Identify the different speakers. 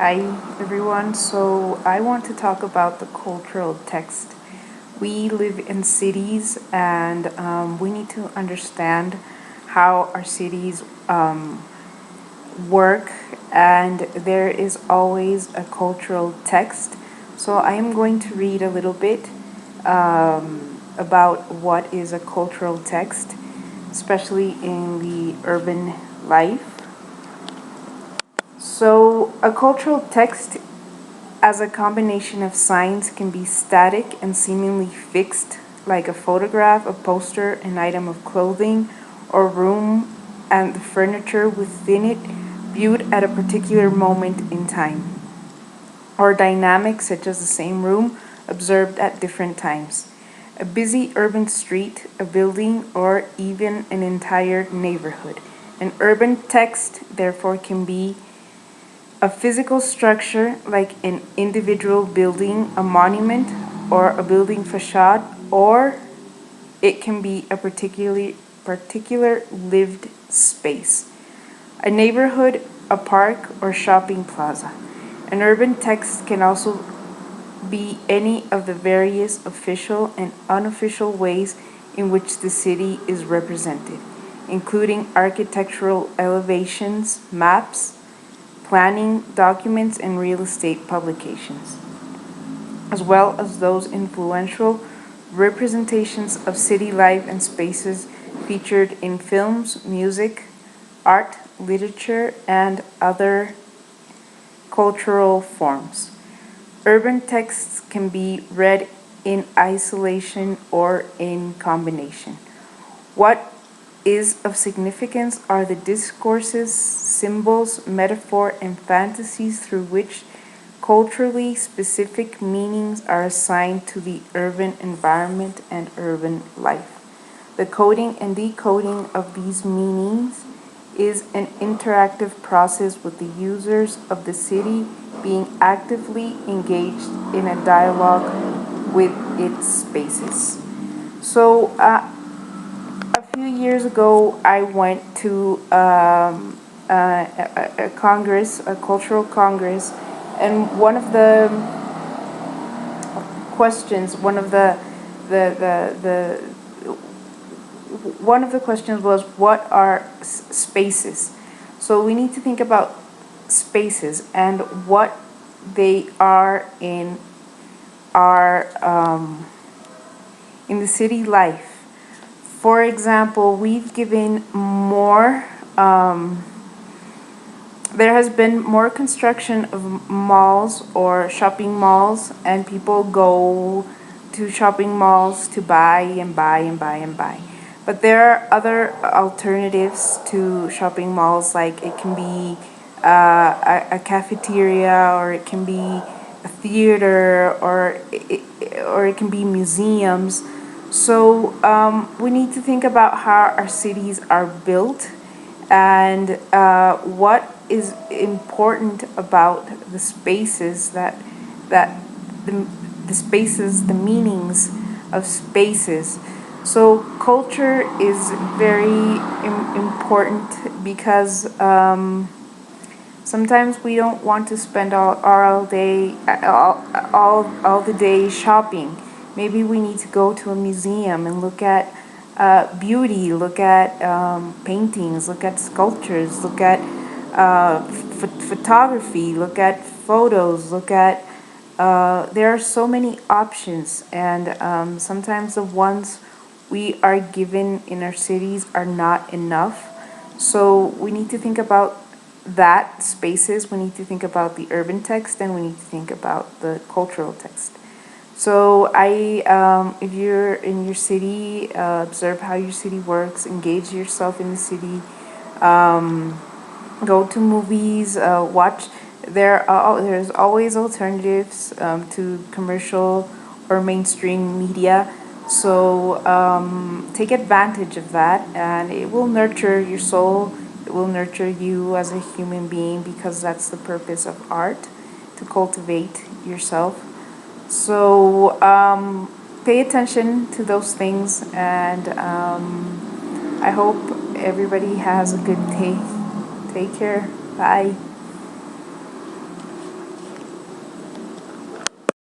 Speaker 1: Hi everyone. So I want to talk about the cultural text. We live in cities and we need to understand how our cities work, and there is always a cultural text. So I am going to read a little bit about what is a cultural text, especially in the urban life. So, a cultural text as a combination of signs can be static and seemingly fixed, like a photograph, a poster, an item of clothing, or room and the furniture within it viewed at a particular moment in time, or dynamic, such as the same room observed at different times. A busy urban street, a building, or even an entire neighborhood. An urban text, therefore, can be a physical structure like an individual building, a monument, or a building facade, or it can be a particular lived space, a neighborhood, a park, or shopping plaza. An urban text can also be any of the various official and unofficial ways in which the city is represented, including architectural elevations, maps, planning documents, and real estate publications, as well as those influential representations of city life and spaces featured in films, music, art, literature, and other cultural forms. Urban texts can be read in isolation or in combination. What is of significance are the discourses, symbols, metaphor, and fantasies through which culturally specific meanings are assigned to the urban environment and urban life. The coding and decoding of these meanings is an interactive process with the users of the city being actively engaged in a dialogue with its spaces. A few years ago, I went to a congress, a cultural congress, and one of the questions, the one of the questions was, what are spaces? So we need to think about spaces and what they are our in the city life. For example, we've given more. There has been more construction of malls or shopping malls, and people go to shopping malls to buy and buy and buy and buy. But there are other alternatives to shopping malls, like it can be a cafeteria, or it can be a theater, or it can be museums. So we need to think about how our cities are built, and what is important about the spaces that the, the spaces, the meanings of spaces. So culture is very important because sometimes we don't want to spend all day all the day shopping. Maybe we need to go to a museum and look at beauty, look at paintings, look at sculptures, look at photography, look at photos, look at there are so many options, and sometimes the ones we are given in our cities are not enough. So we need to think about that spaces, we need to think about the urban text, and we need to think about the cultural text. So if you're in your city, observe how your city works, engage yourself in the city, go to movies, watch. There's always alternatives to commercial or mainstream media. So take advantage of that, and it will nurture your soul. It will nurture you as a human being, because that's the purpose of art, to cultivate yourself. So pay attention to those things, and I hope everybody has a good day. Take care. Bye.